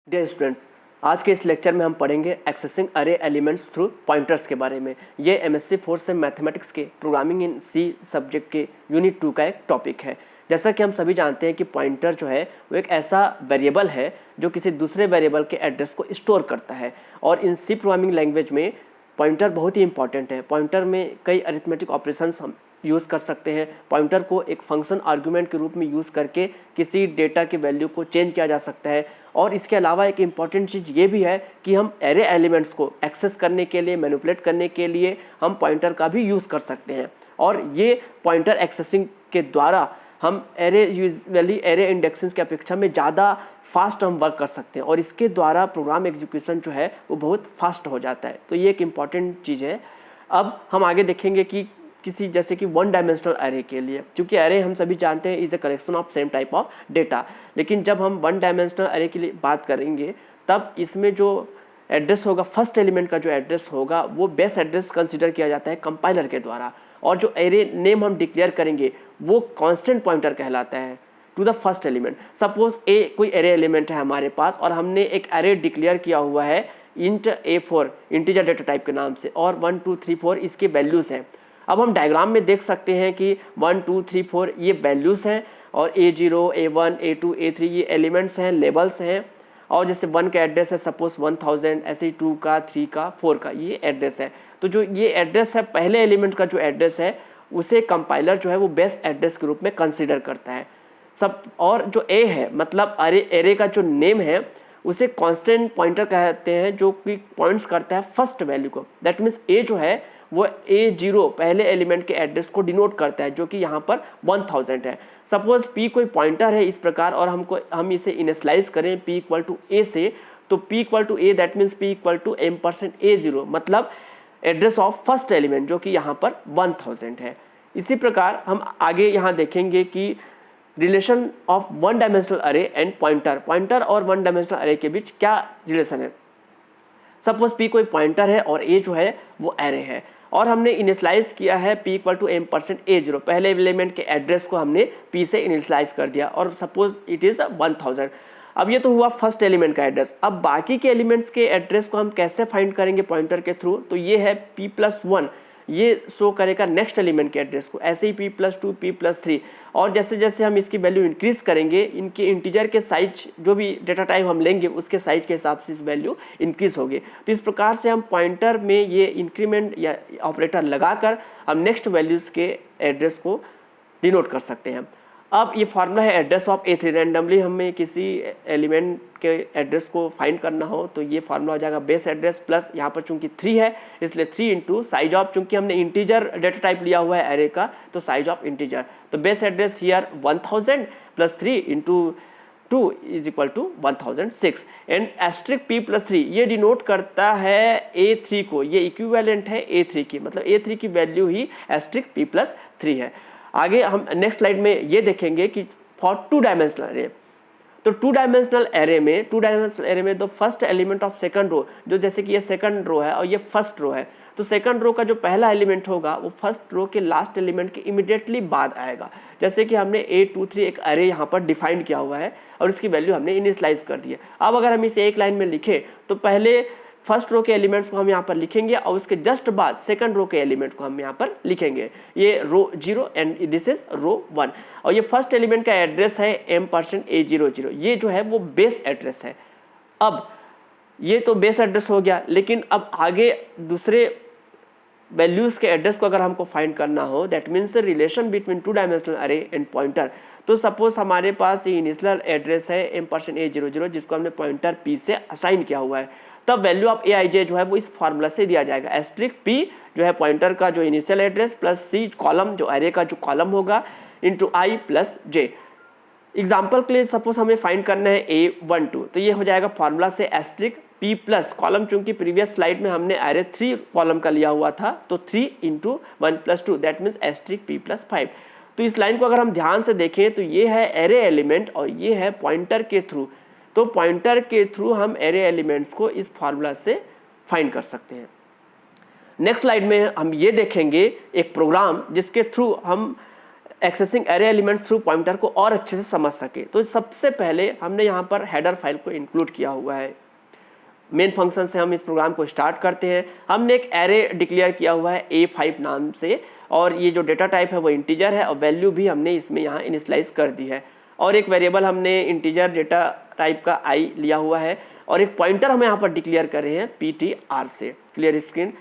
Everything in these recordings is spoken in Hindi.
डियर स्टूडेंट्स, आज के इस लेक्चर में हम पढ़ेंगे एक्सेसिंग अरे एलिमेंट्स थ्रू पॉइंटर्स के बारे में। ये एमएससी 4 से मैथमेटिक्स के प्रोग्रामिंग इन सी सब्जेक्ट के यूनिट 2 का एक टॉपिक है। जैसा कि हम सभी जानते हैं कि पॉइंटर जो है वो एक ऐसा वेरिएबल है जो किसी दूसरे वेरिएबल के एड्रेस को स्टोर करता है, और इन सी प्रोग्रामिंग लैंग्वेज में पॉइंटर बहुत ही इंपॉर्टेंट है। पॉइंटर में कई अरिथमेटिक ऑपरेशंस हम यूज़ कर सकते हैं। पॉइंटर को एक फंक्शन आर्गुमेंट के रूप में यूज़ करके किसी डेटा के वैल्यू को चेंज किया जा सकता है। और इसके अलावा एक इम्पॉर्टेंट चीज़ ये भी है कि हम एरे एलिमेंट्स को एक्सेस करने के लिए, मैनिपुलेट करने के लिए हम पॉइंटर का भी यूज़ कर सकते हैं। और ये पॉइंटर एक्सेसिंग के द्वारा हम एरे यूजुअली एरे इंडेक्सिंग की अपेक्षा में ज़्यादा फास्ट हम वर्क कर सकते हैं, और इसके द्वारा प्रोग्राम एग्जीक्यूशन जो है वो बहुत फास्ट हो जाता है। तो ये एक इम्पॉर्टेंट चीज़ है। अब हम आगे देखेंगे कि किसी जैसे कि वन डायमेंशनल एरे के लिए, क्योंकि एरे हम सभी जानते हैं is a collection of same type of data, लेकिन जब हम वन डायमेंशनल एरे के लिए बात करेंगे तब इसमें जो एड्रेस होगा, फर्स्ट एलिमेंट का जो एड्रेस होगा वो बेस एड्रेस कंसिडर किया जाता है कंपाइलर के द्वारा, और जो एरे नेम हम डिक्लेयर करेंगे वो कांस्टेंट पॉइंटर कहलाता है to the first element. Suppose a कोई एरे एलिमेंट है हमारे पास, और हमने एक एरे डिक्लेयर किया हुआ है int A4 integer data type के नाम से, और 1 2 3 4 इसके वैल्यूज़ हैं। अब हम डायग्राम में देख सकते हैं कि 1 2 3 4 ये वैल्यूज़ हैं, और A0 A1 A2 A3 ये एलिमेंट्स हैं, लेबल्स हैं। और जैसे 1 का एड्रेस है सपोज 1000, ऐसे ही 2 का 3 का 4 का ये एड्रेस है। तो जो ये एड्रेस है, पहले एलिमेंट का जो एड्रेस है उसे कंपाइलर जो है वो बेस एड्रेस के रूप में कंसिडर करता है सब। और जो ए है, मतलब एरे का जो नेम है उसे कांस्टेंट पॉइंटर कहते हैं, जो कि पॉइंट्स करता है फर्स्ट वैल्यू को। दैट मीन्स ए जो है वो A0 पहले एलिमेंट के एड्रेस को डिनोट करता है, जो कि यहाँ पर 1000 है। सपोज P कोई पॉइंटर है इस प्रकार, और हम इसे इनिशियलाइज करें P इक्वल टू A से, तो P equal to A that means P equal to M%A0, मतलब एड्रेस ऑफ फर्स्ट एलिमेंट, जो कि यहाँ पर 1000 है। इसी प्रकार हम आगे यहाँ देखेंगे कि रिलेशन ऑफ वन डायमेंशनल अरे एंड पॉइंटर और वन डायमेंशनल अरे के बीच क्या रिलेशन है। सपोज P कोई पॉइंटर है और A जो है वो एरे है, और हमने इनिशियलाइज किया है P इक्वल टू M%A0, पहले एलिमेंट के एड्रेस को हमने P से इनिशियलाइज कर दिया, और सपोज इट इज़ 1000। अब ये तो हुआ फर्स्ट एलिमेंट का एड्रेस। अब बाकी के एलिमेंट्स के एड्रेस को हम कैसे फाइंड करेंगे पॉइंटर के थ्रू, तो ये है P+1, ये शो करेगा नेक्स्ट एलिमेंट के एड्रेस को, ऐसे ही P+2 P+3, और जैसे जैसे हम इसकी वैल्यू इंक्रीज करेंगे, इनके इंटीजर के साइज जो भी डेटा टाइप हम लेंगे उसके साइज के हिसाब से इस वैल्यू इंक्रीज होगी। तो इस प्रकार से हम पॉइंटर में ये इंक्रीमेंट या ऑपरेटर लगाकर हम नेक्स्ट वैल्यूज़ के एड्रेस को डिनोट कर सकते हैं। अब ये फार्मूला है एड्रेस ऑफ A3। रैंडमली हमें किसी एलिमेंट के एड्रेस को फाइंड करना हो तो ये फार्मूला हो जाएगा बेस एड्रेस प्लस, यहाँ पर चूंकि 3 है इसलिए 3 इंटू साइज ऑफ, चूंकि हमने इंटीजर डेटा टाइप लिया हुआ है एरे का, तो साइज ऑफ इंटीजर। तो base address here 1000 plus 3 into 2 is equal to 1006, and asterisk P+3 ये डिनोट करता है A3 को, ये इक्विवेलेंट है A3 की, मतलब A3 की वैल्यू ही एस्ट्रिक P+3 है। आगे हम नेक्स्ट स्लाइड में ये देखेंगे कि फॉर टू डायमेंशनल एरे, तो टू डायमेंशनल एरे में तो first element of second row, जो जैसे कि ये सेकंड रो है और ये फर्स्ट रो है, तो सेकंड रो का जो पहला एलिमेंट होगा वो फर्स्ट रो के लास्ट एलिमेंट के इमीडिएटली बाद आएगा। जैसे कि हमने A23 एक एरे यहाँ पर डिफाइन किया हुआ है और इसकी वैल्यू हमने इनिशियलाइज कर दी है। अब अगर हम इसे एक लाइन में लिखें तो पहले फर्स्ट रो के एलिमेंट्स को हम यहाँ पर लिखेंगे, और उसके जस्ट बाद सेकंड रो के एलिमेंट को हम यहाँ पर लिखेंगे। ये रो 0 एंड दिस इज रो 1, और ये फर्स्ट एलिमेंट का एड्रेस है M%A00, ये जो है वो बेस एड्रेस है। अब ये तो बेस एड्रेस हो गया, लेकिन अब आगे दूसरे वैल्यूज के एड्रेस को अगर हमको फाइंड करना हो, that means relation between two dimensional अरे एंड पॉइंटर। तो सपोज हमारे पास ये इनिशियल एड्रेस है M%A00, जिसको हमने पॉइंटर P से असाइन किया हुआ है, तब वैल्यू ऑफ Aij जो है वो इस फार्मूला से दिया जाएगा। एस्ट्रिक P जो है पॉइंटर का जो initial address plus C column जो एरे का जो कॉलम होगा into I plus J। Example के लिए सपोज हमें फाइंड करना है A12, तो ये हो जाएगा फार्मूला से एस्ट्रिक P प्लस कॉलम, चूंकि प्रीवियस स्लाइड में हमने एरे 3 कॉलम का लिया हुआ था, तो 3 into 1 plus 2 that means asterisk P plus 5। तो इस लाइन को अगर हम ध्यान से देखें तो ये है एरे एलिमेंट और ये है पॉइंटर के थ्रू, तो पॉइंटर के थ्रू हम एरे एलिमेंट्स को इस फार्मूला से फाइंड कर सकते हैं। नेक्स्ट स्लाइड में हम ये देखेंगे एक प्रोग्राम जिसके थ्रू हम accessing array elements through pointer को और अच्छे से समझ सके, तो सबसे पहले हमने यहाँ पर हेडर फाइल को इंक्लूड किया हुआ है। मेन फंक्शन से हम इस प्रोग्राम को स्टार्ट करते हैं। हमने एक एरे डिक्लेयर किया हुआ है A5 नाम से, और ये जो डेटा टाइप है वो इंटीजर है, और वैल्यू भी हमने इसमें यहाँ इनिशियलाइज कर दी है, और एक वेरिएबल हमने इंटीजर डेटा टाइप का I लिया हुआ है, और एक पॉइंटर हम यहाँ पर डिक्लेयर कर रहे हैं PTR से। Clear screen.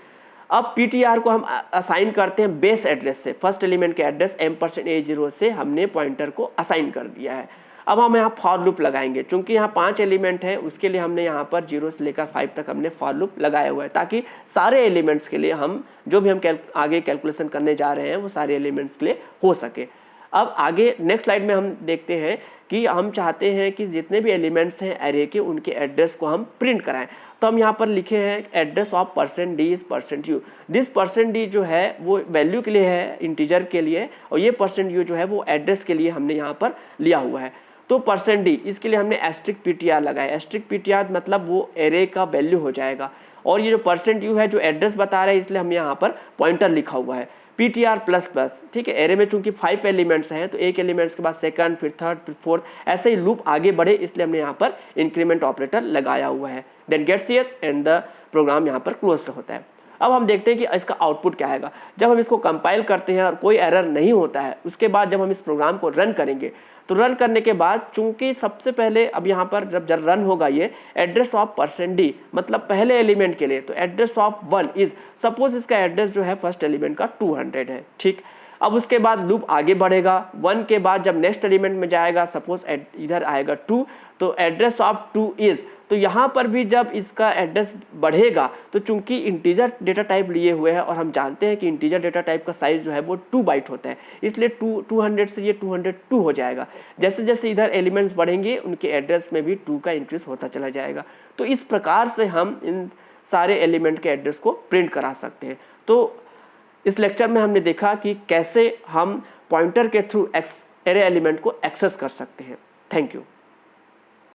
अब PTR को हम असाइन करते हैं बेस एड्रेस से, फर्स्ट एलिमेंट के एड्रेस m%a0 से हमने पॉइंटर को असाइन कर दिया है। अब हम यहाँ फॉर लूप लगाएंगे, क्योंकि यहाँ 5 एलिमेंट है, उसके लिए हमने यहाँ पर 0 से लेकर 5 तक हमने फॉर लूप लगाया हुआ है, ताकि सारे एलिमेंट्स के लिए हम जो भी हम आगे कैलकुलेशन करने जा रहे हैं वो सारे एलिमेंट्स के लिए हो सके। अब आगे नेक्स्ट स्लाइड में हम देखते हैं कि हम चाहते हैं कि जितने भी एलिमेंट्स हैं एरे के, उनके एड्रेस को हम प्रिंट कराएं। तो हम यहाँ पर लिखे हैं address of %d is %u। This %d जो है वो वैल्यू के लिए है, इंटीजर के लिए, और ये %u जो है वो एड्रेस के लिए हमने यहाँ पर लिया हुआ है। तो %d इसके लिए हमने एस्ट्रिक PTR लगाया। एस्ट्रिक PTR मतलब वो एरे का वैल्यू हो जाएगा, और ये जो %u है जो एड्रेस बता रहा है, इसलिए हमने यहाँ पर पॉइंटर लिखा हुआ है PTR ++। ठीक है, एरे में चूंकि 5 एलिमेंट्स हैं, तो एक एलिमेंट्स के बाद सेकंड, फिर थर्ड, फिर फोर्थ, ऐसे ही लूप आगे बढ़े, इसलिए हमने यहाँ पर इंक्रीमेंट ऑपरेटर लगाया हुआ है। Then gets yes and the program यहाँ पर क्लोज होता है। अब हम देखते हैं कि इसका आउटपुट क्या आएगा। जब हम इसको कंपाइल करते हैं और कोई एरर नहीं होता है, उसके बाद जब हम इस प्रोग्राम को रन करेंगे, तो रन करने के बाद चूंकि सबसे पहले अब यहाँ पर जब रन होगा ये एड्रेस ऑफ %d मतलब पहले एलिमेंट के लिए, तो एड्रेस ऑफ 1 इज, सपोज इसका एड्रेस जो है फर्स्ट एलिमेंट का 200 है। ठीक, अब उसके बाद लूप आगे बढ़ेगा, 1 के बाद जब नेक्स्ट एलिमेंट में जाएगा, सपोज इधर आएगा 2, तो एड्रेस ऑफ 2 इज, तो यहाँ पर भी जब इसका एड्रेस बढ़ेगा, तो चूंकि इंटीजर डेटा टाइप लिए हुए हैं, और हम जानते हैं कि इंटीजर डेटा टाइप का साइज जो है वो 2 बाइट होता है, इसलिए 200 से ये 202 हो जाएगा। जैसे जैसे इधर एलिमेंट्स बढ़ेंगे, उनके एड्रेस में भी 2 का इंक्रीज होता चला जाएगा। तो इस प्रकार से हम इन सारे एलिमेंट के एड्रेस को प्रिंट करा सकते हैं। तो इस लेक्चर में हमने देखा कि कैसे हम पॉइंटर के थ्रू एरे एलिमेंट को एक्सेस कर सकते हैं। Thank you.